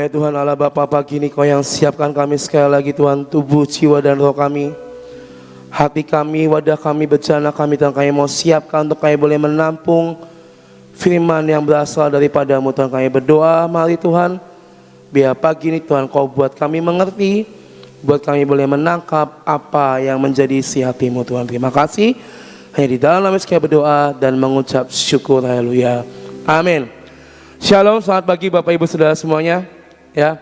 Ya Tuhan Allah Bapa, pagi ini Kau yang siapkan kami sekali lagi Tuhan, tubuh, jiwa dan roh kami, hati kami, wadah kami, bejana kami, dan kami mau siapkan untuk kami boleh menampung firman yang berasal daripada-Mu Tuhan. Kami berdoa, mari Tuhan, biar pagi ini Tuhan Kau buat kami mengerti, buat kami boleh menangkap apa yang menjadi isi hati-Mu Tuhan. Terima kasih, hanya di dalam nama Yesus kami berdoa dan mengucap syukur, haleluya, amin. Shalom, selamat pagi Bapak Ibu Saudara semuanya. Ya,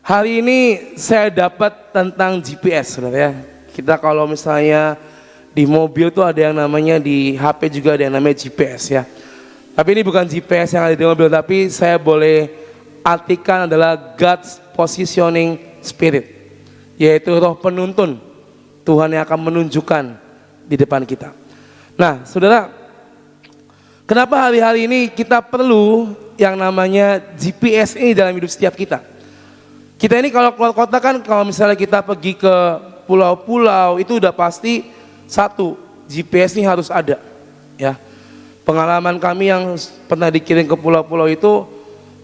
hari ini saya dapat tentang GPS, saudara ya. Kita kalau misalnya di mobil tuh ada yang namanya, di HP juga ada yang namanya GPS ya. Tapi ini bukan GPS yang ada di mobil, tapi saya boleh artikan adalah God's Positioning Spirit, yaitu roh penuntun Tuhan yang akan menunjukkan di depan kita. Nah, saudara, kenapa hari-hari ini kita perlu yang namanya GPS ini dalam hidup setiap kita? Kita ini kalau keluar kota kan, kalau misalnya kita pergi ke pulau-pulau, itu udah pasti satu, GPS ini harus ada ya. Pengalaman kami yang pernah dikirim ke pulau-pulau itu,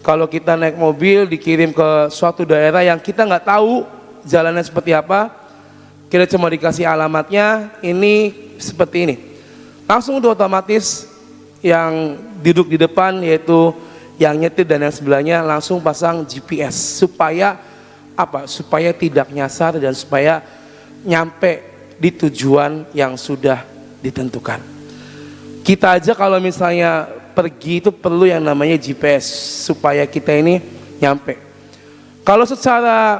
kalau kita naik mobil dikirim ke suatu daerah yang kita nggak tahu jalannya seperti apa, kita cuma dikasih alamatnya, ini seperti ini, langsung udah otomatis yang duduk di depan, yaitu yang nyetir dan yang sebelahnya, langsung pasang GPS supaya apa? Supaya tidak nyasar dan supaya nyampe di tujuan yang sudah ditentukan. Kita aja kalau misalnya pergi itu perlu yang namanya GPS supaya kita ini nyampe. Kalau secara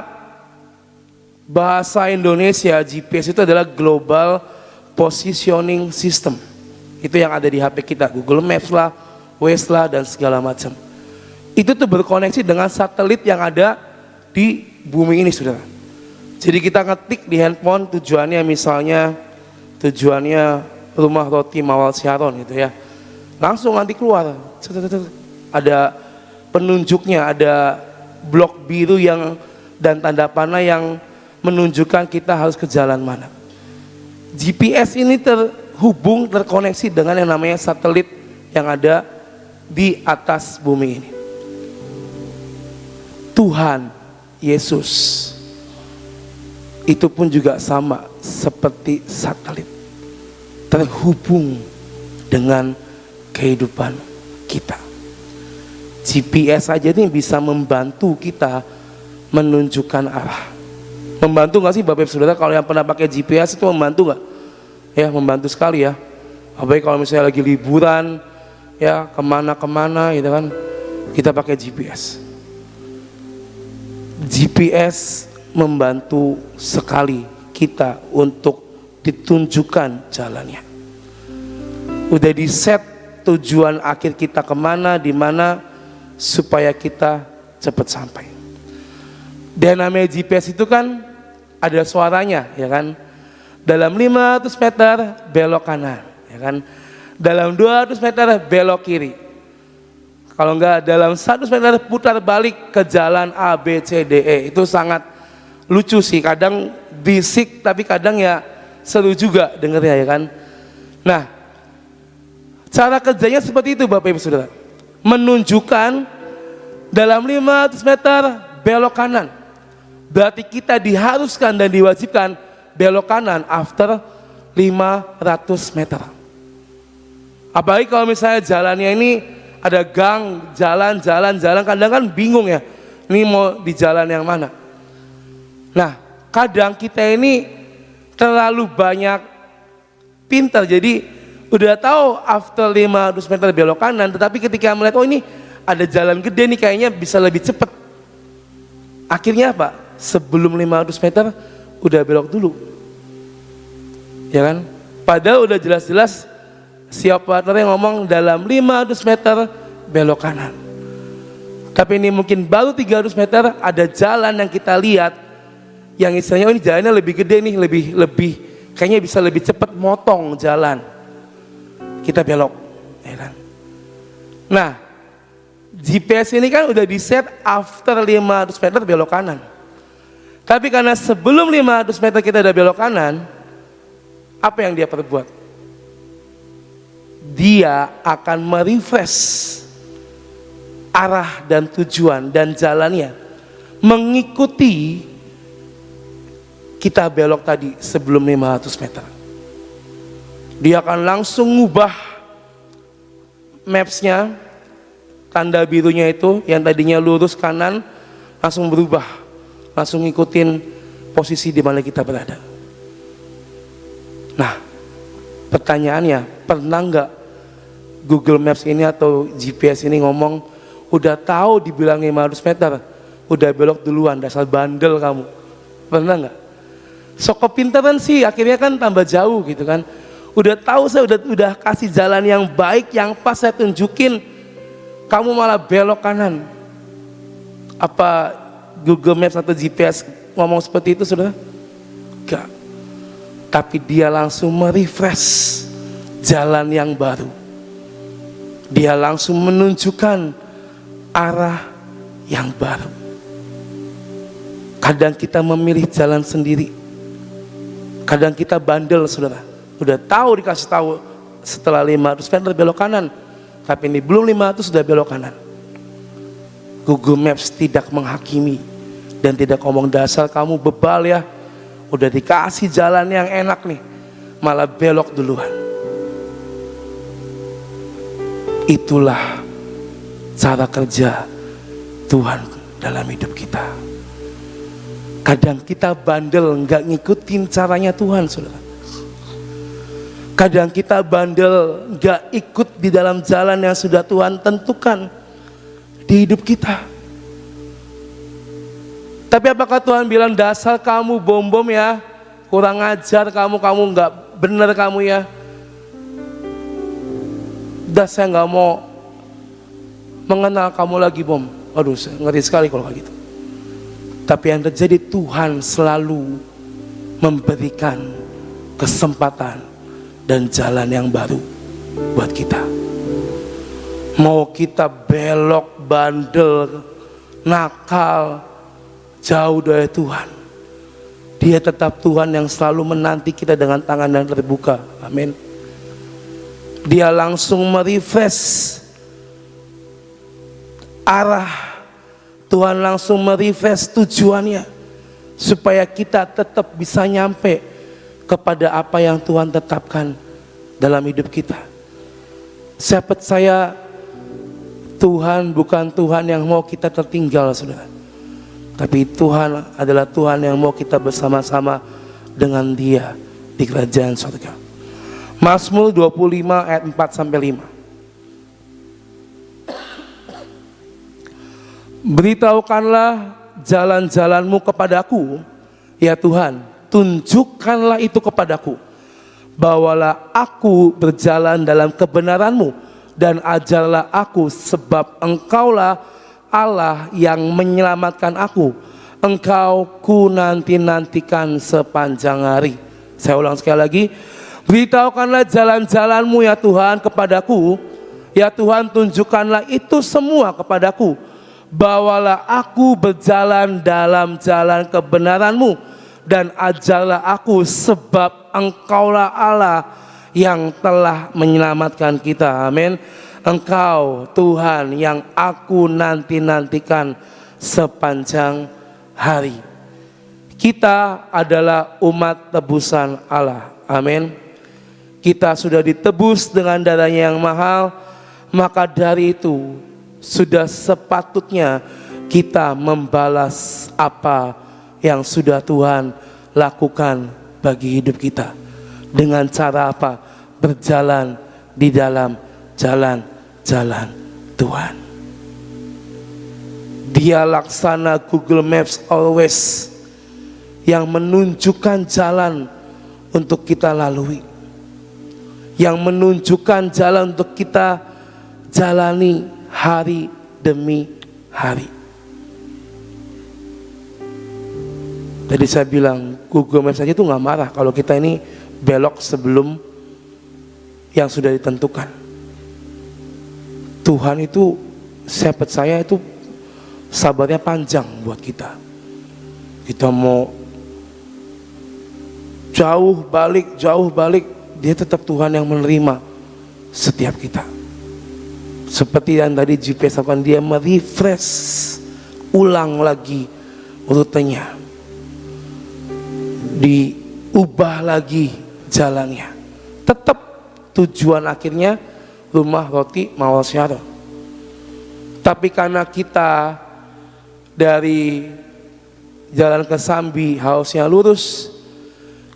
bahasa Indonesia, GPS itu adalah Global Positioning System. Itu yang ada di HP kita, Google Maps lah, Waze lah, dan segala macam. Itu tuh berkoneksi dengan satelit yang ada di bumi ini, saudara. Jadi kita ngetik di handphone tujuannya, misalnya tujuannya rumah roti Mawar Sharon gitu ya, langsung nanti keluar ada penunjuknya, ada blok biru yang dan tanda panah yang menunjukkan kita harus ke jalan mana. GPS ini terhubung, terkoneksi dengan yang namanya satelit yang ada di atas bumi ini. Tuhan Yesus itu pun juga sama seperti satelit, terhubung dengan kehidupan kita. GPS aja nih bisa membantu kita menunjukkan arah. Membantu nggak sih Bapak Ibu Saudara? Kalau yang pernah pakai GPS itu membantu nggak? Ya, membantu sekali ya. Apalagi kalau misalnya lagi liburan ya, kemana-kemana gitu kan, kita pakai GPS. GPS membantu sekali kita untuk ditunjukkan jalannya. Udah di set tujuan akhir kita kemana, di mana, supaya kita cepat sampai. Dan namanya GPS itu kan ada suaranya ya kan. Dalam 500 meter belok kanan ya kan. Dalam 200 meter belok kiri. Kalau enggak dalam 100 meter putar balik ke jalan A, B, C, D, E. Itu sangat lucu sih, kadang bisik tapi kadang ya seru juga dengernya ya kan. Nah, cara kerjanya seperti itu Bapak Ibu Saudara. Menunjukkan dalam 500 meter belok kanan. Berarti kita diharuskan dan diwajibkan belok kanan after 500 meter. Apalagi kalau misalnya jalannya ini ada gang, jalan, kadang kan bingung ya, ini mau di jalan yang mana. Nah, kadang kita ini terlalu banyak pintar, jadi udah tahu after 500 meter belok kanan, tetapi ketika melihat, oh ini ada jalan gede nih, kayaknya bisa lebih cepat. Akhirnya apa? Sebelum 500 meter udah belok dulu. Ya kan? Padahal udah jelas-jelas si operator yang ngomong dalam 500 meter belok kanan. Tapi ini mungkin baru 300 meter ada jalan yang kita lihat yang istilahnya, oh ini jalannya lebih gede nih, lebih kayaknya bisa lebih cepat motong jalan. Kita belok, ya kan? Nah, GPS ini kan udah di set after 500 meter belok kanan. Tapi karena sebelum 500 meter kita udah belok kanan, apa yang dia perbuat? Dia akan merefresh arah dan tujuan dan jalannya mengikuti kita belok tadi sebelum 500 meter. Dia akan langsung ngubah mapsnya, tanda birunya itu yang tadinya lurus kanan langsung berubah, langsung ngikutin posisi di mana kita berada. Nah, pertanyaannya, pernah nggak Google Maps ini atau GPS ini ngomong, udah tahu dibilang 500 meter, udah belok duluan, dasar bandel kamu. Pernah nggak? Sok kepintaran sih, akhirnya kan tambah jauh gitu kan. Udah tahu saya udah kasih jalan yang baik, yang pas saya tunjukin, kamu malah belok kanan. Apa Google Maps atau GPS ngomong seperti itu, saudara? Enggak. Tapi dia langsung merefresh jalan yang baru. Dia langsung menunjukkan arah yang baru. Kadang kita memilih jalan sendiri. Kadang kita bandel, saudara. Udah tahu, dikasih tahu setelah 500 meter belok kanan, tapi ini belum 500 sudah belok kanan. Google Maps tidak menghakimi dan tidak ngomong dasar kamu bebal ya, udah dikasih jalan yang enak nih, malah belok duluan. Itulah cara kerja Tuhan dalam hidup kita. Kadang kita bandel nggak ngikutin caranya Tuhan, saudara. Kadang kita bandel gak ikut di dalam jalan yang sudah Tuhan tentukan di hidup kita. Tapi apakah Tuhan bilang dasar kamu bom-bom ya, kurang ajar kamu gak benar kamu ya. Udah saya gak mau mengenal kamu lagi bom. Aduh, ngeri sekali kalau kayak gitu. Tapi yang terjadi, Tuhan selalu memberikan kesempatan dan jalan yang baru buat kita. Mau kita belok, bandel, nakal, jauh dari Tuhan, Dia tetap Tuhan yang selalu menanti kita dengan tangan yang terbuka. Amin. Dia langsung merefresh arah. Tuhan langsung merefresh tujuannya supaya kita tetap bisa nyampe kepada apa yang Tuhan tetapkan dalam hidup kita. Saya percaya Tuhan bukan Tuhan yang mau kita tertinggal, saudara. Tapi Tuhan adalah Tuhan yang mau kita bersama-sama dengan Dia di kerajaan surga. Mazmur 25 ayat 4-5. Beritahukanlah jalan-jalanmu kepadaku, ya Tuhan. Tunjukkanlah itu kepadaku. Bawalah aku berjalan dalam kebenaran-Mu dan ajarlah aku, sebab Engkaulah Allah yang menyelamatkan aku. Engkau ku nanti-nantikan sepanjang hari. Saya ulang sekali lagi. Beritahukanlah jalan-jalan-Mu ya Tuhan kepadaku. Ya Tuhan, tunjukkanlah itu semua kepadaku. Bawalah aku berjalan dalam jalan kebenaran-Mu dan ajarlah aku, sebab Engkaulah Allah yang telah menyelamatkan kita. Amin. Engkau Tuhan yang aku nanti-nantikan sepanjang hari. Kita adalah umat tebusan Allah. Amin. Kita sudah ditebus dengan darahnya yang mahal, maka dari itu sudah sepatutnya kita membalas apa yang sudah Tuhan lakukan bagi hidup kita. Dengan cara apa? Berjalan di dalam jalan-jalan Tuhan. Dia laksana Google Maps always yang menunjukkan jalan untuk kita lalui, yang menunjukkan jalan untuk kita jalani hari demi hari. Tadi saya bilang Google Maps saja itu nggak marah kalau kita ini belok sebelum yang sudah ditentukan. Tuhan itu, saya percaya itu sabarnya panjang buat kita. Kita mau jauh balik, Dia tetap Tuhan yang menerima setiap kita. Seperti yang tadi GPS lakukan, Dia merefresh ulang lagi rutenya, diubah lagi jalannya. Tetap tujuan akhirnya rumah roti mawar Syaron. Tapi karena kita dari jalan ke Sambi harusnya lurus,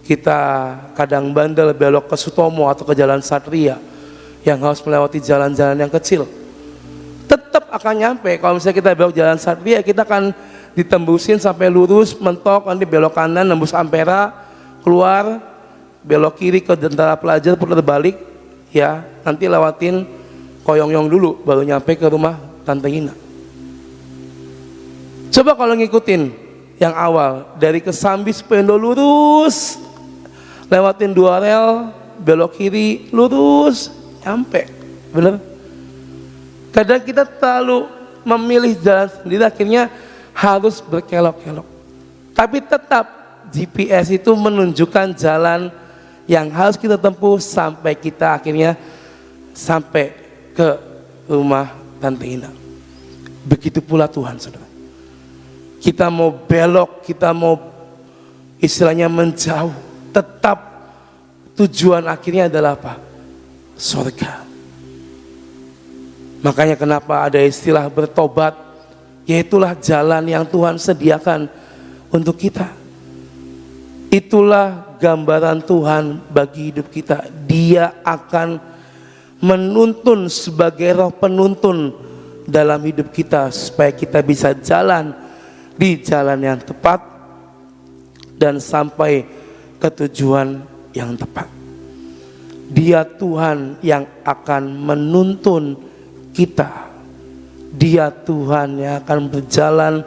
kita kadang bandel belok ke Sutomo atau ke jalan Satria yang harus melewati jalan-jalan yang kecil. Tetap akan nyampe. Kalau misalnya kita belok jalan Satria, kita akan ditembusin sampai lurus, mentok, nanti belok kanan, nembus Ampera, keluar, belok kiri ke Tentara Pelajar, putar balik, ya, nanti lewatin Koyongyong dulu, baru nyampe ke rumah Tante Ina. Coba kalau ngikutin yang awal, dari Kesambi Supendo lurus, lewatin 2 rel, belok kiri, lurus, nyampe, bener? Kadang kita terlalu memilih jalan sendiri, akhirnya harus berkelok-kelok. Tapi tetap GPS itu menunjukkan jalan yang harus kita tempuh sampai kita akhirnya sampai ke rumah Tante Ina. Begitu pula Tuhan, saudara. Kita mau belok, kita mau istilahnya menjauh, tetap tujuan akhirnya adalah apa? Surga. Makanya kenapa ada istilah bertobat, yaitulah jalan yang Tuhan sediakan untuk kita. Itulah gambaran Tuhan bagi hidup kita. Dia akan menuntun sebagai roh penuntun dalam hidup kita supaya kita bisa jalan di jalan yang tepat dan sampai ke tujuan yang tepat. Dia Tuhan yang akan menuntun kita. Dia Tuhan yang akan berjalan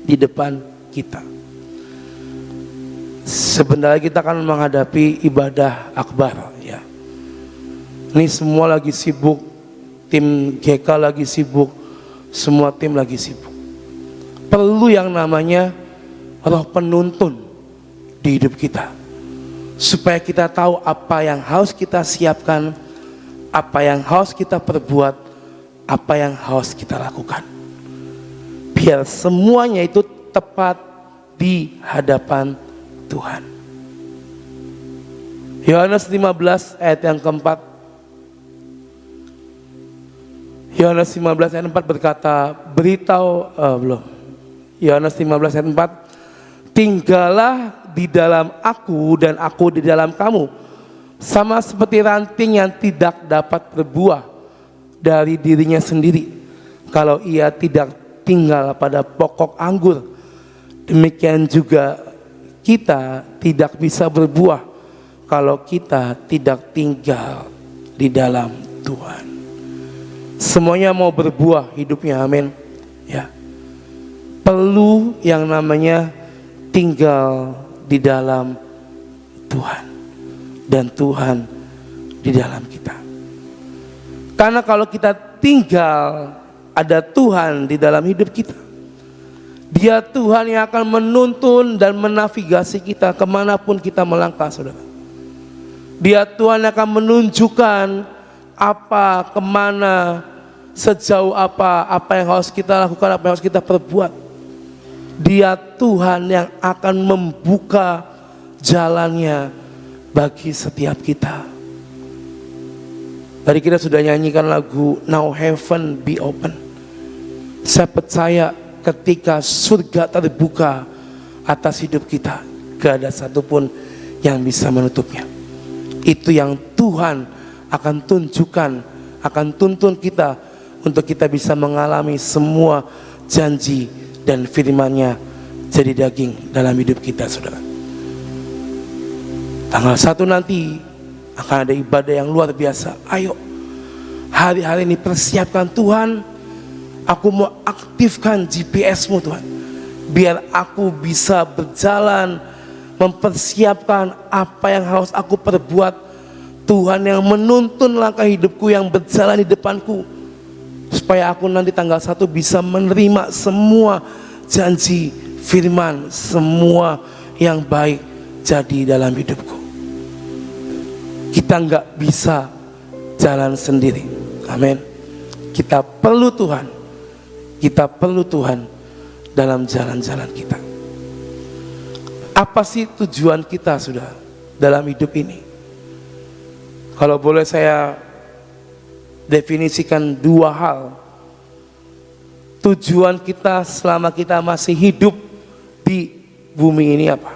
di depan kita. Sebenarnya kita akan menghadapi ibadah akbar, ya. Ini semua lagi sibuk, tim GK lagi sibuk, semua tim lagi sibuk. Perlu yang namanya roh penuntun di hidup kita, supaya kita tahu apa yang harus kita siapkan, apa yang harus kita perbuat, apa yang harus kita lakukan, biar semuanya itu tepat di hadapan Tuhan. Yohanes 15 ayat yang keempat. Yohanes 15 ayat 4 berkata, beritahu Yohanes 15 ayat 4, tinggallah di dalam aku dan aku di dalam kamu, sama seperti ranting yang tidak dapat berbuah dari dirinya sendiri kalau ia tidak tinggal pada pokok anggur. Demikian juga kita tidak bisa berbuah kalau kita tidak tinggal di dalam Tuhan. Semuanya mau berbuah hidupnya, amin. Ya, perlu yang namanya tinggal di dalam Tuhan dan Tuhan di dalam kita. Karena kalau kita tinggal, ada Tuhan di dalam hidup kita, Dia Tuhan yang akan menuntun dan menavigasi kita kemanapun kita melangkah, saudara. Dia Tuhan yang akan menunjukkan apa, kemana, sejauh apa yang harus kita lakukan, apa yang harus kita perbuat. Dia Tuhan yang akan membuka jalannya bagi setiap kita. Tadi kita sudah nyanyikan lagu Now Heaven Be Open. Saya percaya ketika surga terbuka atas hidup kita, gak ada satupun yang bisa menutupnya. Itu yang Tuhan akan tunjukkan, akan tuntun kita untuk kita bisa mengalami semua janji dan firman-Nya jadi daging dalam hidup kita, saudara. Tanggal 1 nanti akan ada ibadah yang luar biasa. Ayo, hari-hari ini persiapkan Tuhan. Aku mau aktifkan GPS-mu Tuhan, biar aku bisa berjalan, mempersiapkan apa yang harus aku perbuat. Tuhan yang menuntun langkah hidupku yang berjalan di depanku, supaya aku nanti tanggal 1 bisa menerima semua janji firman, semua yang baik jadi dalam hidupku. Kita nggak bisa jalan sendiri, amin. Kita perlu Tuhan. Kita perlu Tuhan dalam jalan-jalan kita. Apa sih tujuan kita sudah dalam hidup ini? Kalau boleh saya definisikan dua hal. Tujuan kita selama kita masih hidup di bumi ini apa?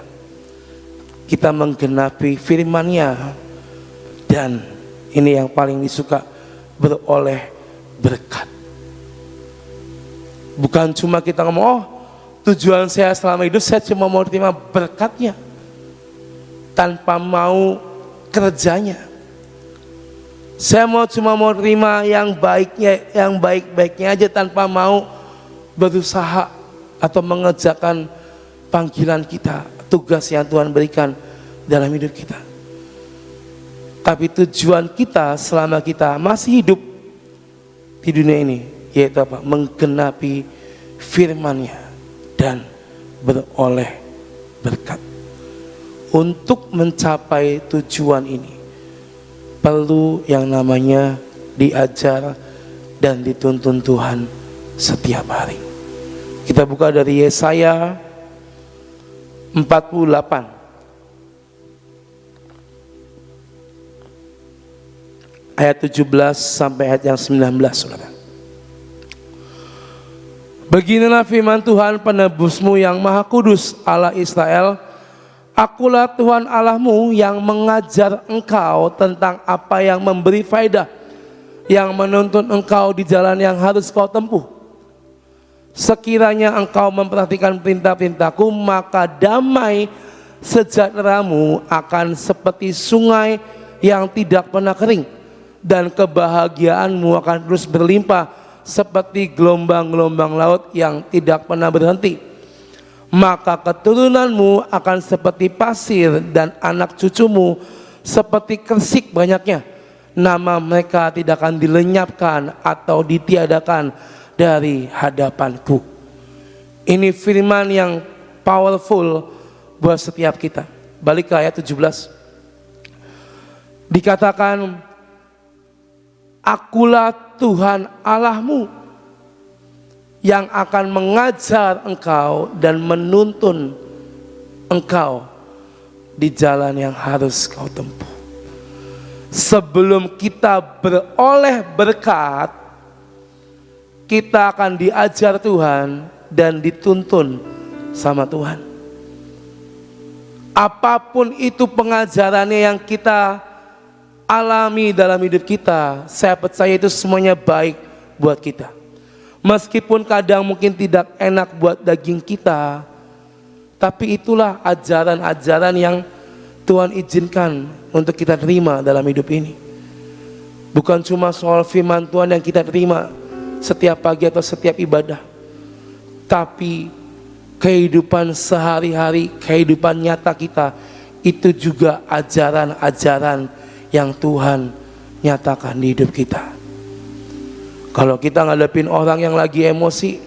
Kita menggenapi firman-Nya, dan ini yang paling disuka, beroleh berkat. Bukan cuma kita ngomong, oh tujuan saya selama hidup saya cuma mau terima berkat-Nya tanpa mau kerjanya. Saya cuma mau terima yang baiknya, yang baik-baiknya aja tanpa mau berusaha atau mengerjakan panggilan kita, tugas yang Tuhan berikan dalam hidup kita. Tapi tujuan kita selama kita masih hidup di dunia ini, yaitu apa? Menggenapi firman-Nya dan beroleh berkat. Untuk mencapai tujuan ini perlu yang namanya diajar dan dituntun Tuhan setiap hari. Kita buka dari Yesaya 48 ayat 17 sampai ayat yang 19, saudara. Beginilah firman Tuhan penebusmu yang maha kudus, Allah Israel. Akulah Tuhan Allahmu yang mengajar engkau tentang apa yang memberi faedah, yang menuntun engkau di jalan yang harus kau tempuh. Sekiranya engkau memperhatikan perintah-perintahku, maka damai sejahteramu akan seperti sungai yang tidak pernah kering, dan kebahagiaanmu akan terus berlimpah seperti gelombang-gelombang laut yang tidak pernah berhenti. Maka keturunanmu akan seperti pasir dan anak cucumu seperti kersik banyaknya. Nama mereka tidak akan dilenyapkan atau ditiadakan dari hadapanku. Ini firman yang powerful buat setiap kita. Balik ke ayat 17. Dikatakan, akulah Tuhan Allahmu yang akan mengajar engkau dan menuntun engkau di jalan yang harus kau tempuh. Sebelum kita beroleh berkat, kita akan diajar Tuhan dan dituntun sama Tuhan. Apapun itu pengajarannya yang kita alami dalam hidup kita, saya percaya itu semuanya baik buat kita. Meskipun kadang mungkin tidak enak buat daging kita, tapi itulah ajaran-ajaran yang Tuhan izinkan untuk kita terima dalam hidup ini. Bukan cuma soal firman Tuhan yang kita terima setiap pagi atau setiap ibadah, tapi kehidupan sehari-hari, kehidupan nyata kita, itu juga ajaran-ajaran yang Tuhan nyatakan di hidup kita. Kalau kita ngadepin orang yang lagi emosi,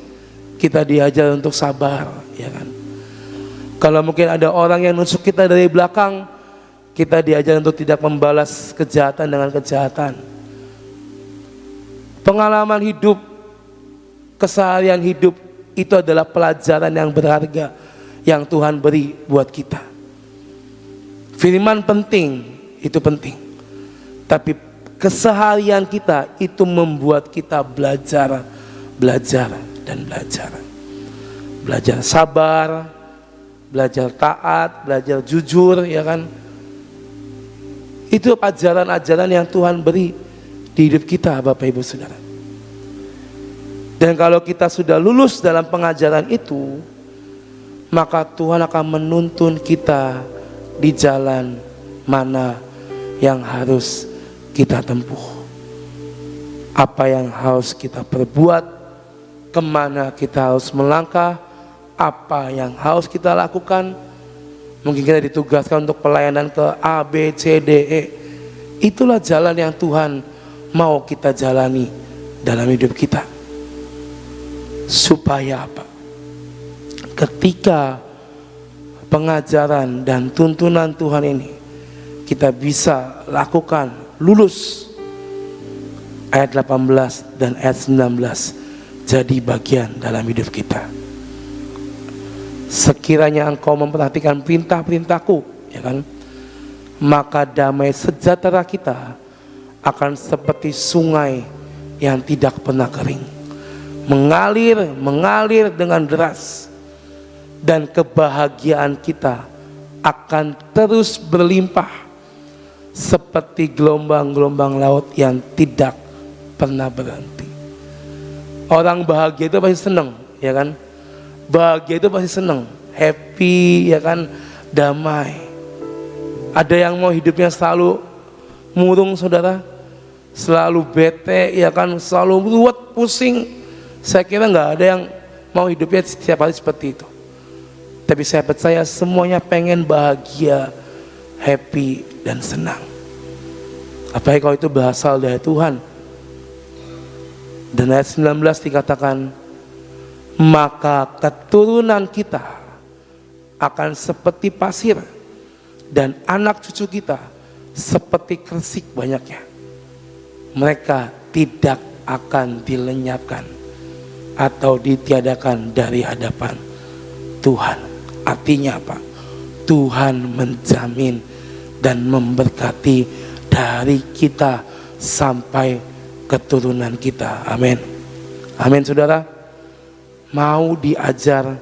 kita diajar untuk sabar, ya kan? Kalau mungkin ada orang yang nusuk kita dari belakang, kita diajar untuk tidak membalas kejahatan dengan kejahatan. Pengalaman hidup, keseharian hidup, itu adalah pelajaran yang berharga yang Tuhan beri buat kita. Firman penting, itu penting. Tapi keseharian kita itu membuat kita belajar dan belajar. Belajar sabar, belajar taat, belajar jujur, ya kan? Itu ajaran-ajaran yang Tuhan beri di hidup kita, Bapak Ibu Saudara. Dan kalau kita sudah lulus dalam pengajaran itu, maka Tuhan akan menuntun kita di jalan mana yang harus kita tempuh, apa yang harus kita perbuat, kemana kita harus melangkah, apa yang harus kita lakukan. Mungkin kita ditugaskan untuk pelayanan ke A, B, C, D, E. Itulah jalan yang Tuhan mau kita jalani dalam hidup kita. Supaya apa? Ketika pengajaran dan tuntunan Tuhan ini kita bisa lakukan, lulus, ayat 18 dan ayat 19 jadi bagian dalam hidup kita. Sekiranya engkau memperhatikan perintah-perintahku, ya kan, maka damai sejahtera kita akan seperti sungai yang tidak pernah kering, mengalir dengan deras, dan kebahagiaan kita akan terus berlimpah seperti gelombang-gelombang laut yang tidak pernah berhenti. Orang bahagia itu pasti senang, ya kan? Bahagia itu pasti senang, happy, ya kan, damai. Ada yang mau hidupnya selalu murung, saudara, selalu bete, ya kan, selalu ruwet, pusing. Saya kira nggak ada yang mau hidupnya setiap hari seperti itu. Tapi saya percaya semuanya pengen bahagia, happy, dan senang. Apalagi kalau itu berasal dari Tuhan. Dan ayat 19 dikatakan, maka keturunan kita akan seperti pasir dan anak cucu kita seperti kersik banyaknya. Mereka tidak akan dilenyapkan atau ditiadakan dari hadapan Tuhan. Artinya apa? Tuhan menjamin dan memberkati dari kita sampai keturunan kita. Amin. Amin, saudara. Mau diajar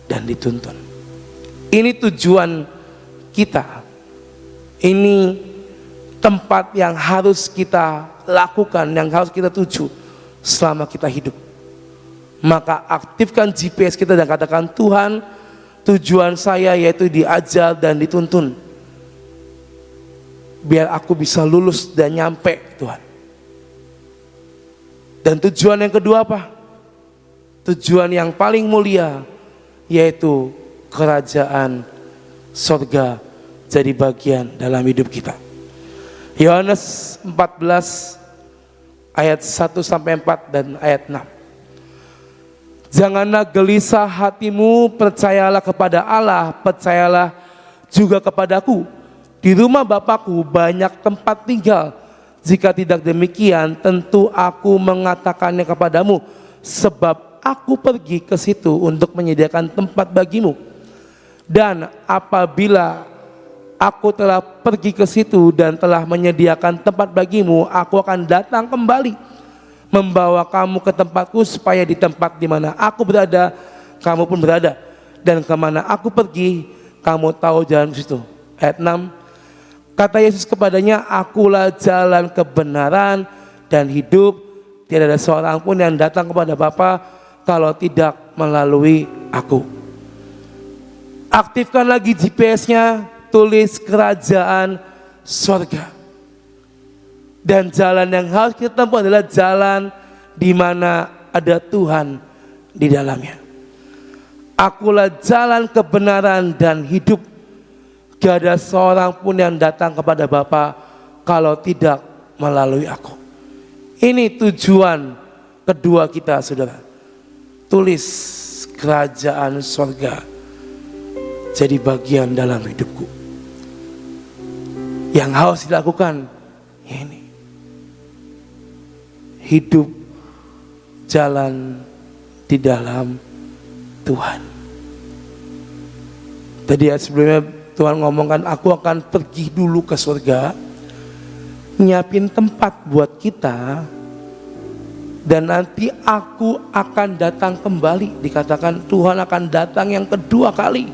dan dituntun. Ini tujuan kita. Ini tempat yang harus kita lakukan, yang harus kita tuju selama kita hidup. Maka aktifkan GPS kita dan katakan, Tuhan, tujuan saya yaitu diajar dan dituntun, biar aku bisa lulus dan nyampe, Tuhan. Dan tujuan yang kedua apa? Tujuan yang paling mulia, yaitu kerajaan sorga jadi bagian dalam hidup kita. Yohanes 14 ayat 1-4 dan ayat 6. Janganlah gelisah hatimu, percayalah kepada Allah, percayalah juga kepadaku. Di rumah Bapakku banyak tempat tinggal. Jika tidak demikian, tentu aku mengatakannya kepadamu, sebab aku pergi ke situ untuk menyediakan tempat bagimu. Dan apabila aku telah pergi ke situ dan telah menyediakan tempat bagimu, aku akan datang kembali, membawa kamu ke tempatku, supaya di tempat di mana aku berada, kamu pun berada. Dan kemana aku pergi, kamu tahu jalan ke situ. Ayat 6. Kata Yesus kepadanya, akulah jalan kebenaran dan hidup. Tidak ada seorang pun yang datang kepada Bapa kalau tidak melalui aku. Aktifkan lagi GPS-nya, tulis kerajaan sorga. Dan jalan yang harus kita tempuh adalah jalan di mana ada Tuhan di dalamnya. Akulah jalan kebenaran dan hidup. Gak ada seorang pun yang datang kepada Bapa kalau tidak melalui aku. Ini tujuan kedua kita, saudara. Tulis kerajaan sorga jadi bagian dalam hidupku. Yang harus dilakukan ini, hidup jalan di dalam Tuhan. Tadi sebelumnya Tuhan ngomongkan, aku akan pergi dulu ke surga, nyiapin tempat buat kita, dan nanti aku akan datang kembali. Dikatakan Tuhan akan datang yang kedua kali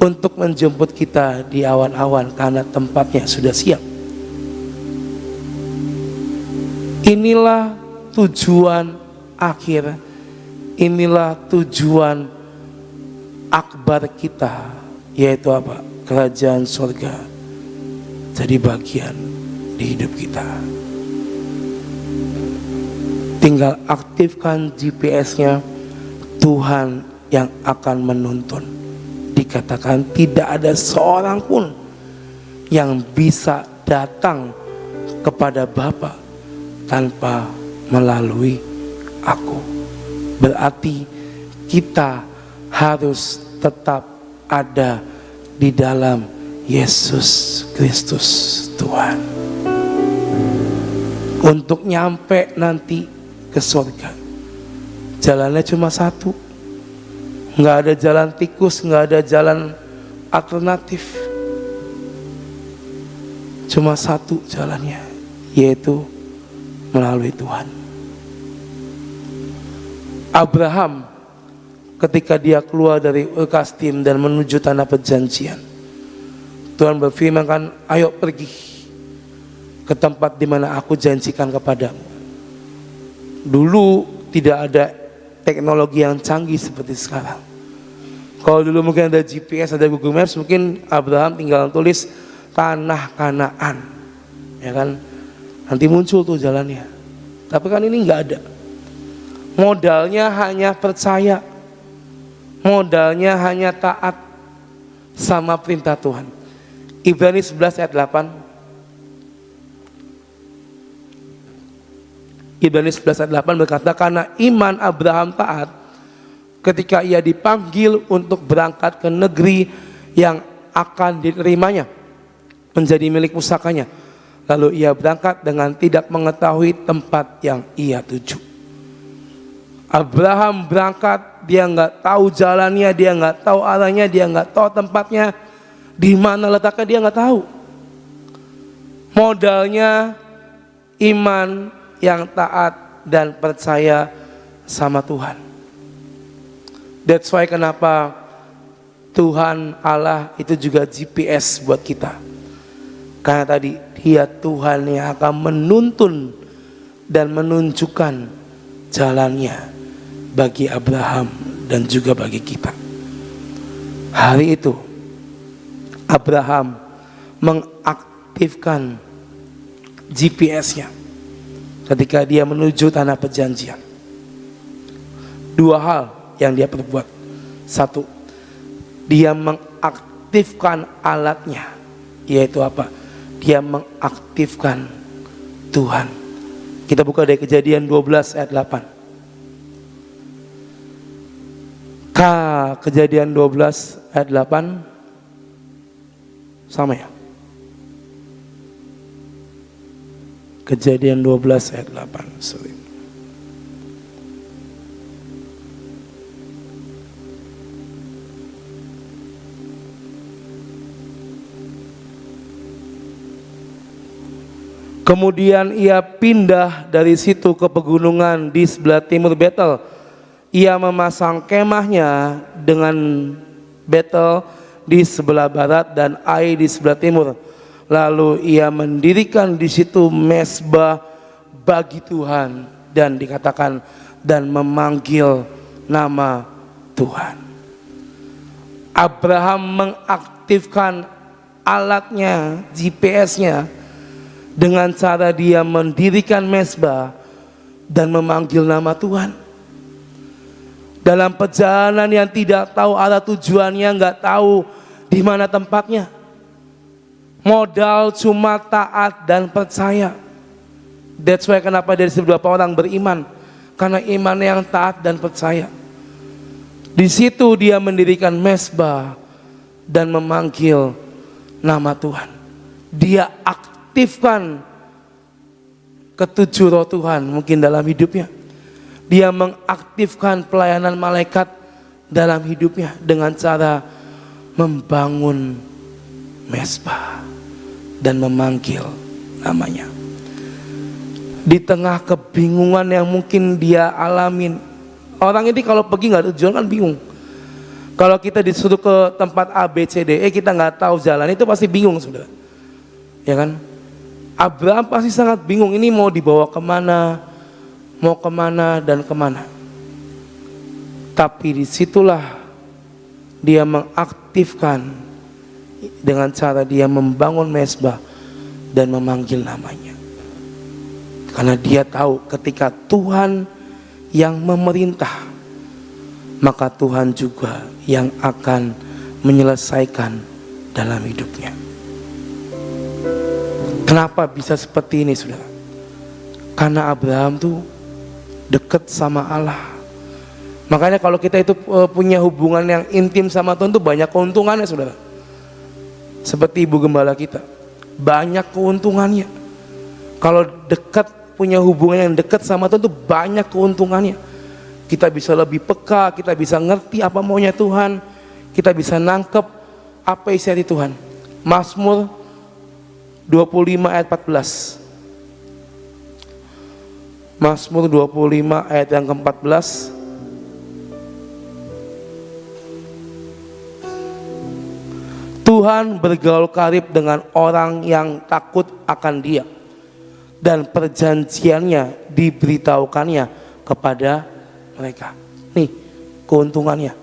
untuk menjemput kita di awan-awan karena tempatnya sudah siap. Inilah tujuan akhir, inilah tujuan akbar kita, yaitu apa? Kerajaan surga jadi bagian di hidup kita. Tinggal aktifkan GPS-nya, Tuhan yang akan menuntun. Dikatakan tidak ada seorang pun yang bisa datang kepada Bapa tanpa melalui aku. Berarti kita harus tetap ada di dalam Yesus Kristus Tuhan. Untuk nyampe nanti ke surga, jalannya cuma satu, Nggak ada jalan tikus, nggak ada jalan alternatif. Cuma satu jalannya, yaitu melalui Tuhan. Abraham ketika dia keluar dari Ur Kasdim dan menuju tanah perjanjian, Tuhan berfirman kan, ayo pergi ke tempat di mana aku janjikan kepadamu. Dulu tidak ada teknologi yang canggih seperti sekarang. Kalau dulu mungkin ada GPS, ada Google Maps, mungkin Abraham tinggal tulis tanah Kanaan, ya kan, nanti muncul tuh jalannya. Tapi kan ini nggak ada. Modalnya hanya percaya, modalnya hanya taat sama perintah Tuhan. Ibrani 11 ayat 8. Ibrani 11 ayat 8 berkata, karena iman Abraham taat ketika ia dipanggil untuk berangkat ke negeri yang akan diterimanya menjadi milik pusakanya. Lalu ia berangkat dengan tidak mengetahui tempat yang ia tuju. Abraham berangkat, dia nggak tahu jalannya, dia nggak tahu arahnya, dia nggak tahu tempatnya, di mana letaknya dia nggak tahu. Modalnya iman yang taat dan percaya sama Tuhan. That's why kenapa Tuhan Allah itu juga GPS buat kita. Karena tadi dia Tuhan yang akan menuntun dan menunjukkan jalannya bagi Abraham dan juga bagi kita. Hari itu Abraham mengaktifkan GPS-nya ketika dia menuju tanah perjanjian. Dua hal yang dia perbuat. Satu, dia mengaktifkan alatnya, yaitu apa? Dia mengaktifkan Tuhan. Kita buka dari Kejadian 12 ayat 8. Kejadian 12 ayat 8 sama ya? Kejadian 12 ayat 8. Sorry. Kemudian ia pindah dari situ ke pegunungan di sebelah timur Betel. Ia memasang kemahnya dengan Betel di sebelah barat dan Ai di sebelah timur. Lalu ia mendirikan di situ mezbah bagi Tuhan dan dikatakan dan memanggil nama Tuhan. Abraham mengaktifkan alatnya, GPS-nya, dengan cara dia mendirikan mezbah dan memanggil nama Tuhan. Dalam perjalanan yang tidak tahu arah tujuannya, nggak tahu di mana tempatnya, modal cuma taat dan percaya. That's why kenapa dari beberapa orang beriman, karena iman yang taat dan percaya. Di situ dia mendirikan mezbah dan memanggil nama Tuhan. Dia aktifkan ketujuh roh Tuhan mungkin dalam hidupnya. Dia mengaktifkan pelayanan malaikat dalam hidupnya dengan cara membangun mezbah dan memanggil namanya. Di tengah kebingungan yang mungkin dia alamin, orang ini kalau pergi nggak tujuan kan bingung. Kalau kita disuruh ke tempat A, B, C, D, E, kita nggak tahu jalan, itu pasti bingung, saudara. Ya kan? Abraham pasti sangat bingung, ini mau dibawa kemana, mau kemana dan kemana. Tapi disitulah dia mengaktifkan dengan cara dia membangun mezbah dan memanggil namanya. Karena dia tahu ketika Tuhan yang memerintah, maka Tuhan juga yang akan menyelesaikan dalam hidupnya. Kenapa bisa seperti ini, saudara? Karena Abraham tuh dekat sama Allah. Makanya kalau kita itu punya hubungan yang intim sama Tuhan tuh banyak keuntungannya, saudara. Seperti ibu gembala kita, banyak keuntungannya. Kalau dekat, punya hubungan yang dekat sama Tuhan tuh banyak keuntungannya. kita bisa lebih peka, kita bisa ngerti apa maunya Tuhan, kita bisa nangkep apa isi hati Tuhan. Mazmur 25 ayat 14. Mazmur 25 ayat yang ke-14. Tuhan bergaul karib dengan orang yang takut akan Dia, dan perjanjiannya diberitahukannya kepada mereka. Nih keuntungannya.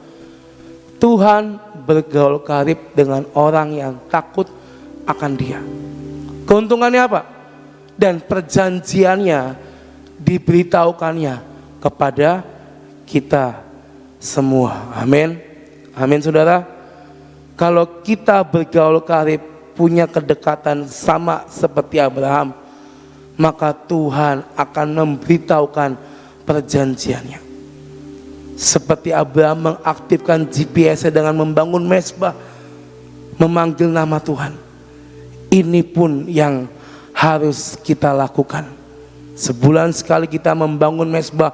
Tuhan bergaul karib dengan orang yang takut akan Dia. Keuntungannya apa? Dan perjanjiannya diberitahukannya kepada kita semua. Amin. Amin saudara. Kalau kita bergaul karib, punya kedekatan sama seperti Abraham, maka Tuhan akan memberitahukan perjanjiannya. Seperti Abraham mengaktifkan GPS-nya dengan membangun mezbah, memanggil nama Tuhan. Ini pun yang harus kita lakukan. Sebulan sekali kita membangun mezbah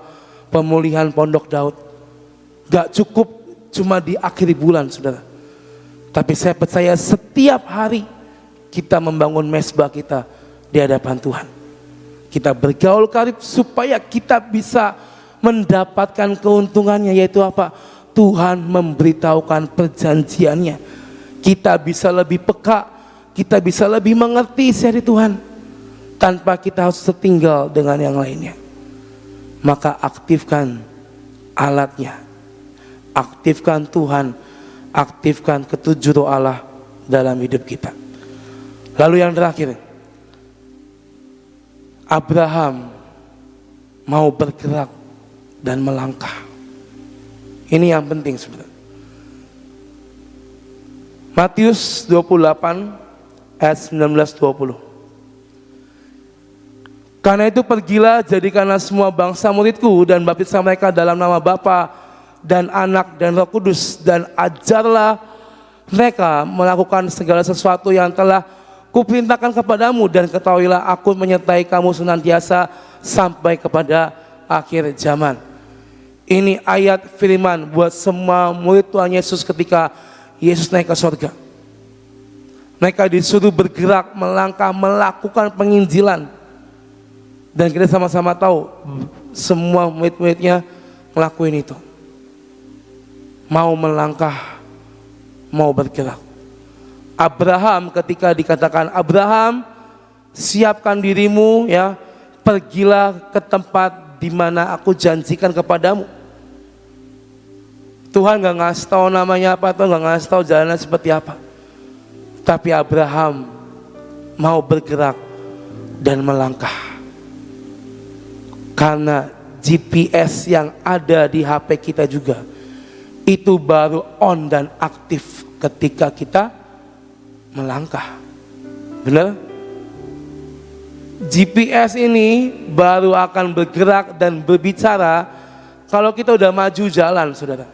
pemulihan Pondok Daud. Gak cukup cuma di akhir bulan saudara, tapi saya percaya setiap hari kita membangun mezbah kita di hadapan Tuhan. Kita bergaul karib supaya kita bisa mendapatkan keuntungannya, yaitu apa? Tuhan memberitahukan perjanjiannya. Kita bisa lebih peka, kita bisa lebih mengerti isi hati Tuhan tanpa kita harus tertinggal dengan yang lainnya. Maka aktifkan alatnya, aktifkan Tuhan, aktifkan ketujuh roh Allah dalam hidup kita. Lalu yang terakhir, Abraham mau bergerak dan melangkah. Ini yang penting sebenarnya. Matius 28 ayat 19-20. Karena itu pergilah, jadikanlah semua bangsa muridku dan baptislah mereka dalam nama Bapa dan Anak dan Roh Kudus, dan ajarlah mereka melakukan segala sesuatu yang telah kuperintahkan kepadamu, dan ketahuilah aku menyertai kamu senantiasa sampai kepada akhir zaman. Ini ayat firman buat semua murid Tuhan Yesus ketika Yesus naik ke surga. Mereka disuruh bergerak, melangkah, melakukan penginjilan. Dan kita sama-sama tahu semua murid-muridnya ngelakuin itu. Mau melangkah, mau bergerak. Abraham ketika dikatakan, Abraham siapkan dirimu ya, pergilah ke tempat di mana aku janjikan kepadamu. Tuhan gak ngasih tahu namanya apa, Tuhan gak ngasih tahu jalannya seperti apa. Tapi Abraham mau bergerak dan melangkah. Karena GPS yang ada di HP kita juga itu baru on dan aktif ketika kita melangkah. Benar? GPS ini baru akan bergerak dan berbicara kalau kita udah maju jalan, saudara.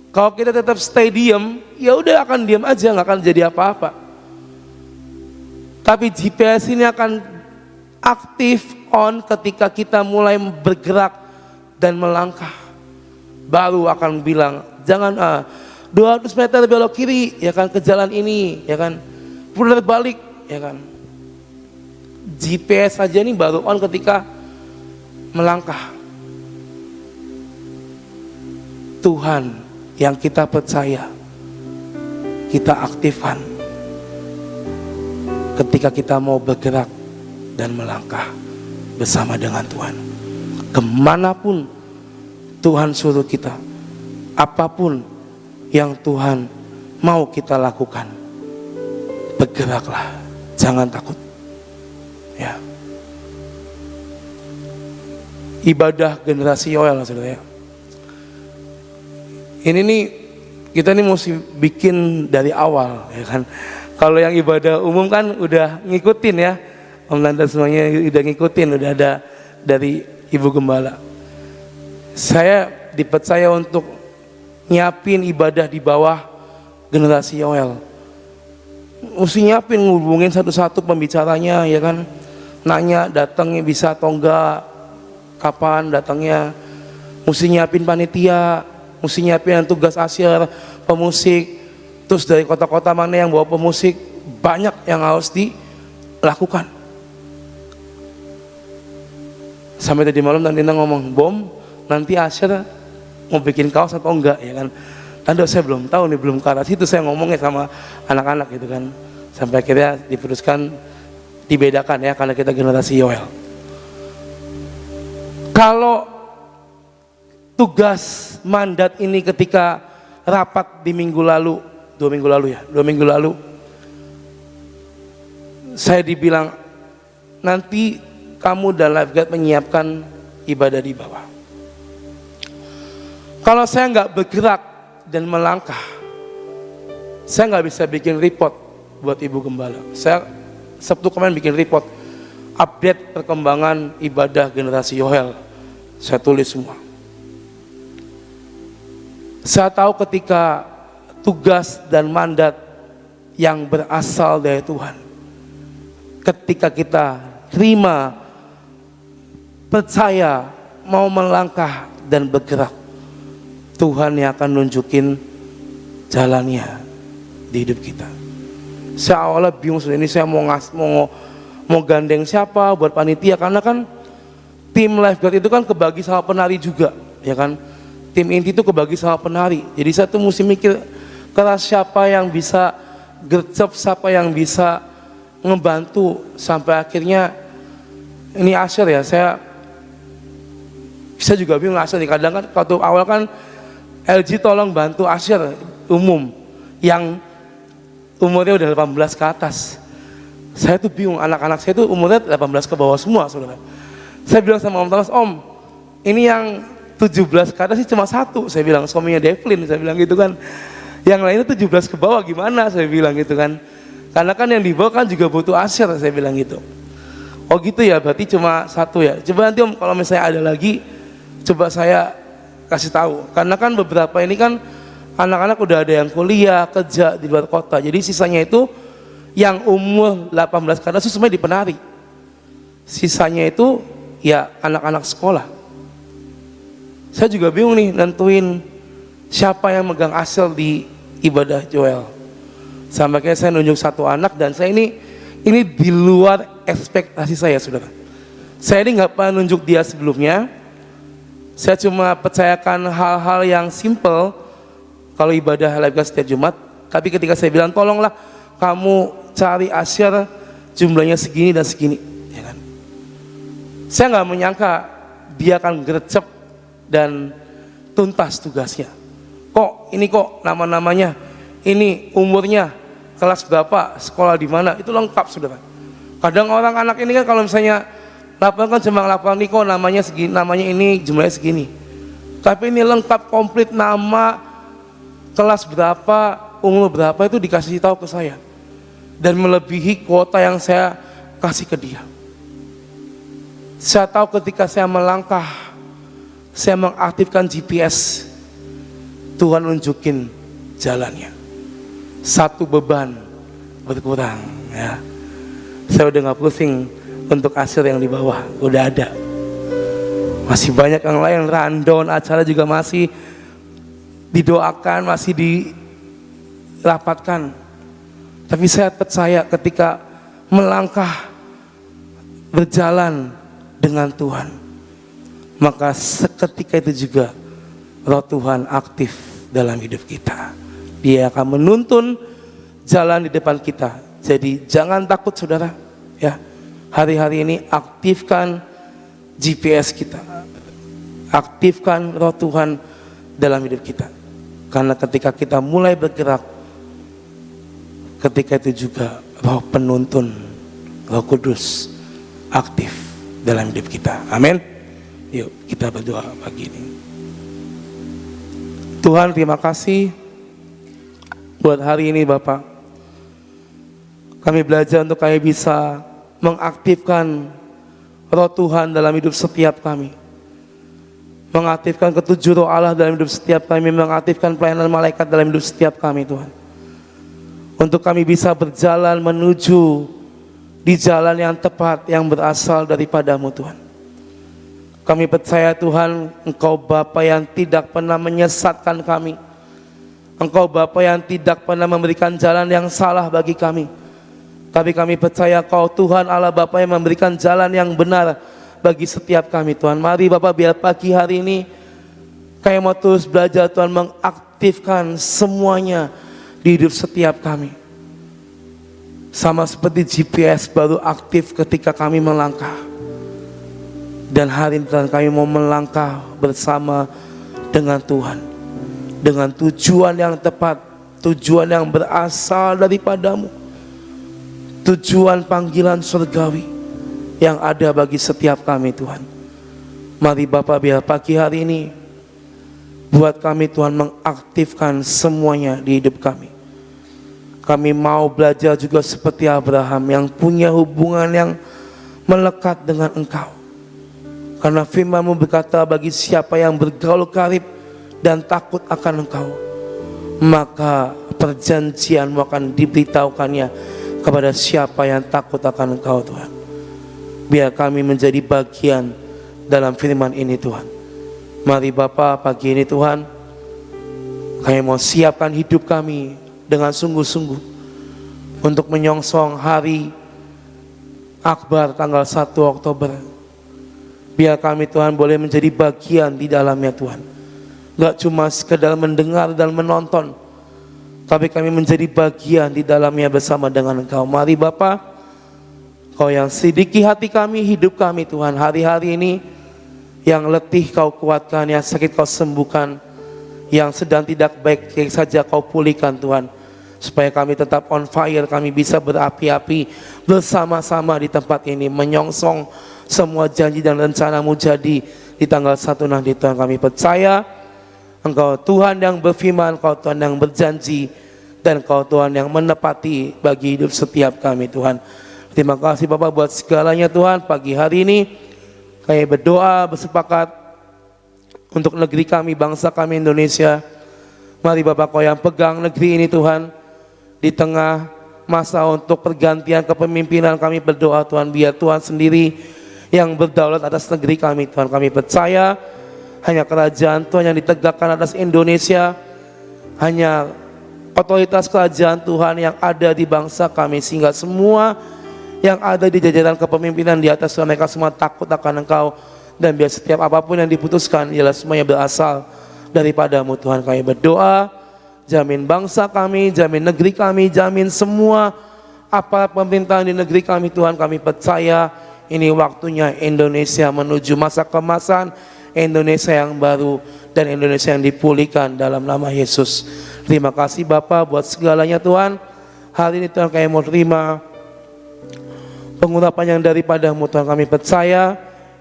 Kalau kita tetap stay diem, ya udah akan diem aja, nggak akan jadi apa-apa. Tapi GPS ini akan aktif on ketika kita mulai bergerak dan melangkah. Baru akan bilang, jangan 200 meter belok kiri, ya kan, ke jalan ini, ya kan, putar balik, ya kan. GPS saja ini baru on ketika melangkah. Tuhan yang kita percaya, kita aktifkan ketika kita mau bergerak dan melangkah bersama dengan Tuhan. Kemanapun Tuhan suruh kita, apapun yang Tuhan mau kita lakukan, bergeraklah, jangan takut. Ya. Ibadah generasi Yoel, saudara ya. Ini nih kita nih mesti bikin dari awal, ya kan. Kalau yang ibadah umum kan udah ngikutin ya, Om Nanda semuanya udah ngikutin, udah ada dari Ibu Gembala. Saya dipercaya untuk nyiapin ibadah di bawah generasi Yoel. Mesti nyiapin, ngubungin satu-satu pembicaranya, ya kan. Nanya datangnya bisa atau enggak, kapan datangnya. mesti nyiapin panitia, mesti nyiapin tugas asyir, pemusik, terus dari kota-kota mana yang bawa pemusik, banyak yang harus dilakukan. Sampai tadi malam Tante Nina ngomong, Bom, nanti asyir mau bikin kaos atau enggak, ya kan? Tante saya belum tahu nih, belum ke arah situ saya ngomongnya sama anak-anak gitu kan. Sampai akhirnya diputuskan dibedakan ya, karena kita generasi Yoel. Kalau tugas mandat ini ketika rapat di minggu lalu, 2 minggu lalu, saya dibilang nanti kamu dan lifeguard menyiapkan ibadah di bawah. Kalau saya nggak bergerak dan melangkah, saya nggak bisa bikin report buat Ibu Gembala. Saya Sabtu kemarin bikin report, update perkembangan ibadah generasi Yoel. Saya tulis semua. Saya tahu ketika tugas dan mandat yang berasal dari Tuhan, ketika kita terima, percaya, mau melangkah dan bergerak, Tuhan yang akan nunjukin jalannya di hidup kita. Saya awalnya bingung, ini saya mau gandeng siapa buat panitia, karena kan tim lifeguard itu kan kebagi sama penari juga, ya kan? Tim inti itu kebagi sama penari. Jadi saya tuh mesti mikir keras siapa yang bisa gercep, siapa yang bisa ngebantu, sampai akhirnya ini asyir ya, saya juga bingung asyir. Kadang kan waktu awal kan LG tolong bantu asyir umum yang umurnya udah 18 ke atas. Saya tuh bingung, anak-anak saya tuh umurnya 18 ke bawah semua, saudara. Saya bilang sama Om Thomas, Om, ini yang 17 ke atas sih cuma satu, saya bilang, suaminya Devlin, saya bilang gitu kan. Yang lainnya 17 ke bawah gimana, saya bilang gitu kan. Karena kan yang di bawah kan juga butuh asyir, saya bilang gitu. Oh gitu ya, berarti cuma satu ya. Coba nanti Om, kalau misalnya ada lagi, coba saya kasih tahu. Karena kan beberapa ini kan anak-anak udah ada yang kuliah, kerja di luar kota. Jadi sisanya itu yang umur 18 ke atas itu semuanya di penari. Sisanya itu ya anak-anak sekolah. Saya juga bingung nih nentuin siapa yang megang asal di ibadah Joel. Sampai kayak saya nunjuk satu anak, dan saya ini di luar ekspektasi saya, saudara. Saya ini nggak pernah nunjuk dia sebelumnya. Saya cuma percayakan hal-hal yang simple kalau ibadah lifeguard setiap Jumat. Tapi ketika saya bilang tolonglah kamu cari asyir jumlahnya segini dan segini, ya kan? Saya nggak menyangka dia akan gercep dan tuntas tugasnya. Kok ini kok nama-namanya, ini umurnya, kelas berapa, sekolah di mana, itu lengkap, saudara. Kadang orang anak ini kan kalau misalnya laporan kan cuma laporan nih kok namanya segini, namanya ini jumlahnya segini. Tapi ini lengkap, komplit, nama, kelas berapa, umur berapa, itu dikasih tahu ke saya. Dan melebihi kuota yang saya kasih ke dia. Saya tahu ketika saya melangkah, saya mengaktifkan GPS, Tuhan nunjukin jalannya. Satu beban berkurang, ya. Saya udah nggak pusing untuk asyir yang di bawah, udah ada. Masih banyak yang lain, rundown acara juga masih didoakan, masih dirapatkan. Tapi saya percaya ketika melangkah berjalan dengan Tuhan, maka seketika itu juga Roh Tuhan aktif dalam hidup kita. Dia akan menuntun jalan di depan kita. Jadi jangan takut, saudara, ya. Hari-hari ini aktifkan GPS kita, aktifkan Roh Tuhan dalam hidup kita. Karena ketika kita mulai bergerak, ketika itu juga Roh penuntun, Roh Kudus aktif dalam hidup kita. Amin. Yuk kita berdoa pagi ini. Tuhan, terima kasih buat hari ini, Bapak. Kami belajar untuk kami bisa mengaktifkan Roh Tuhan dalam hidup setiap kami, mengaktifkan ketujuh roh Allah dalam hidup setiap kami, mengaktifkan pelayanan malaikat dalam hidup setiap kami, Tuhan, untuk kami bisa berjalan menuju di jalan yang tepat yang berasal daripadamu, Tuhan. Kami percaya Tuhan, Engkau Bapa yang tidak pernah menyesatkan kami. Engkau Bapa yang tidak pernah memberikan jalan yang salah bagi kami. Tapi kami percaya Kau Tuhan Allah Bapa yang memberikan jalan yang benar bagi setiap kami Tuhan. Mari Bapa, biar pagi hari ini kami mau terus belajar Tuhan, mengaktifkan semuanya di hidup setiap kami. Sama seperti GPS baru aktif ketika kami melangkah. Dan hari ini Tuhan, kami mau melangkah bersama dengan Tuhan, dengan tujuan yang tepat, tujuan yang berasal daripadamu, tujuan panggilan surgawi yang ada bagi setiap kami Tuhan. Mari Bapa, biar pagi hari ini buat kami Tuhan mengaktifkan semuanya di hidup kami. Kami mau belajar juga seperti Abraham yang punya hubungan yang melekat dengan Engkau. Karena firman-Mu berkata, bagi siapa yang bergaul karib dan takut akan Engkau, maka perjanjian-Mu akan diberitahukannya kepada siapa yang takut akan Engkau Tuhan. Biar kami menjadi bagian dalam firman ini Tuhan. Mari Bapa, pagi ini Tuhan, kami mau siapkan hidup kami dengan sungguh-sungguh untuk menyongsong hari Akbar tanggal 1 Oktober. Biar kami Tuhan boleh menjadi bagian di dalamnya Tuhan. Gak cuma sekedar mendengar dan menonton, tapi kami menjadi bagian di dalamnya bersama dengan Engkau. Mari Bapa, Kau yang selidiki hati kami, hidup kami Tuhan. Hari-hari ini yang letih Kau kuatkan, yang sakit Kau sembuhkan, yang sedang tidak baik saja Kau pulihkan Tuhan. Supaya kami tetap on fire, kami bisa berapi-api bersama-sama di tempat ini, menyongsong semua janji dan rencana-Mu jadi di tanggal 1 nanti Tuhan. Kami percaya Engkau Tuhan yang berfirman, Engkau Tuhan yang berjanji, dan Engkau Tuhan yang menepati bagi hidup setiap kami Tuhan. Terima kasih Bapak buat segalanya Tuhan. Pagi hari ini kami berdoa bersepakat untuk negeri kami, bangsa kami Indonesia. Mari Bapak, Kau yang pegang negeri ini Tuhan. Di tengah masa untuk pergantian kepemimpinan, kami berdoa Tuhan, biar Tuhan sendiri yang berdaulat atas negeri kami Tuhan. Kami percaya hanya kerajaan Tuhan yang ditegakkan atas Indonesia, hanya otoritas kerajaan Tuhan yang ada di bangsa kami, sehingga semua yang ada di jajaran kepemimpinan di atas Tuhan, mereka semua takut akan Engkau. Dan biar setiap apapun yang diputuskan ialah semuanya berasal daripada-Mu Tuhan. Kami berdoa, jamin bangsa kami, jamin negeri kami, jamin semua aparat pemerintahan di negeri kami Tuhan. Kami percaya ini waktunya Indonesia menuju masa keemasan, Indonesia yang baru, dan Indonesia yang dipulihkan dalam nama Yesus. Terima kasih Bapa buat segalanya Tuhan. Hari ini Tuhan, kami mau terima pengurapan yang daripada-Mu Tuhan. Kami percaya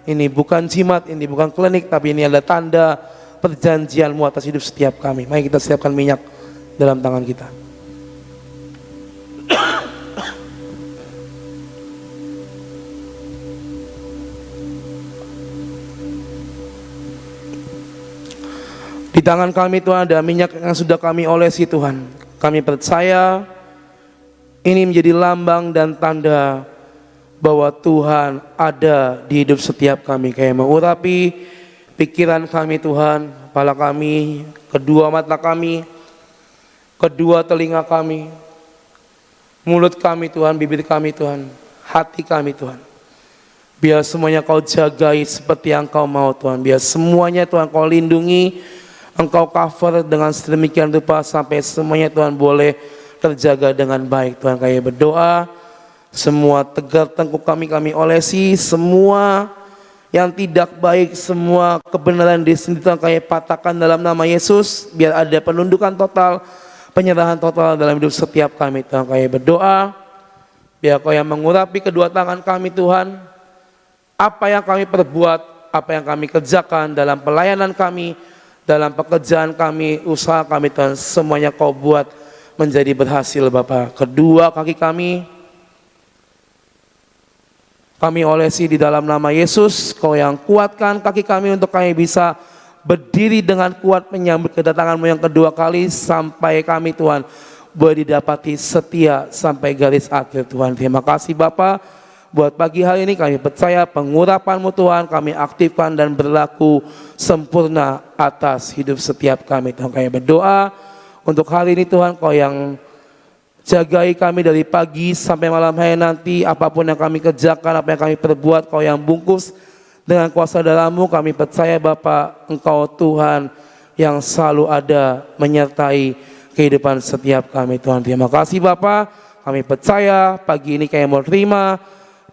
ini bukan jimat, ini bukan klinik, tapi ini adalah tanda perjanjian-Mu atas hidup setiap kami. Mari kita siapkan minyak dalam tangan kita. Di tangan kami Tuhan ada minyak yang sudah kami olesi Tuhan. Kami percaya ini menjadi lambang dan tanda bahwa Tuhan ada di hidup setiap kami. Kami mengurapi pikiran kami Tuhan, kepala kami, kedua mata kami, kedua telinga kami, mulut kami Tuhan, bibir kami Tuhan, hati kami Tuhan. Biar semuanya Kau jagai seperti yang Kau mau Tuhan. Biar semuanya Tuhan Kau lindungi, Engkau cover dengan sedemikian rupa sampai semuanya Tuhan boleh terjaga dengan baik Tuhan. Kami berdoa semua tegar tengkuk kami olesi, semua yang tidak baik, semua kebenaran di sini Tuhan kami patahkan dalam nama Yesus. Biar ada penundukan total, penyerahan total dalam hidup setiap kami Tuhan. Kami berdoa biar Kau yang mengurapi kedua tangan kami Tuhan. Apa yang kami perbuat, apa yang kami kerjakan dalam pelayanan kami, dalam pekerjaan kami, usaha kami Tuhan, semuanya Kau buat menjadi berhasil Bapa. Kedua kaki kami olesi di dalam nama Yesus. Kau yang kuatkan kaki kami untuk kami bisa berdiri dengan kuat menyambut kedatangan-Mu yang kedua kali, sampai kami Tuhan boleh didapati setia sampai garis akhir Tuhan. Terima kasih Bapa Buat pagi hari ini kami percaya pengurapan-Mu Tuhan kami aktifkan dan berlaku sempurna atas hidup setiap kami. Tuhan, kami berdoa untuk hari ini Tuhan, Kau yang jagai kami dari pagi sampai malam hari nanti. Apapun yang kami kerjakan, apa yang kami perbuat, Kau yang bungkus dengan kuasa darah-Mu. Kami percaya Bapa, Engkau Tuhan yang selalu ada menyertai kehidupan setiap kami Tuhan. Terima kasih Bapa, kami percaya pagi ini kami mau terima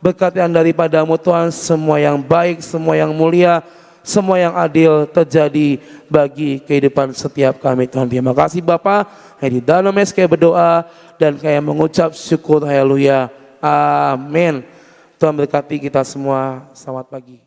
berkat yang daripada-Mu Tuhan, semua yang baik, semua yang mulia, semua yang adil terjadi bagi kehidupan setiap kami Tuhan. Terima kasih Bapa, di dalam kami berdoa dan kami mengucap syukur, haleluya, amin. Tuhan berkati kita semua, selamat pagi.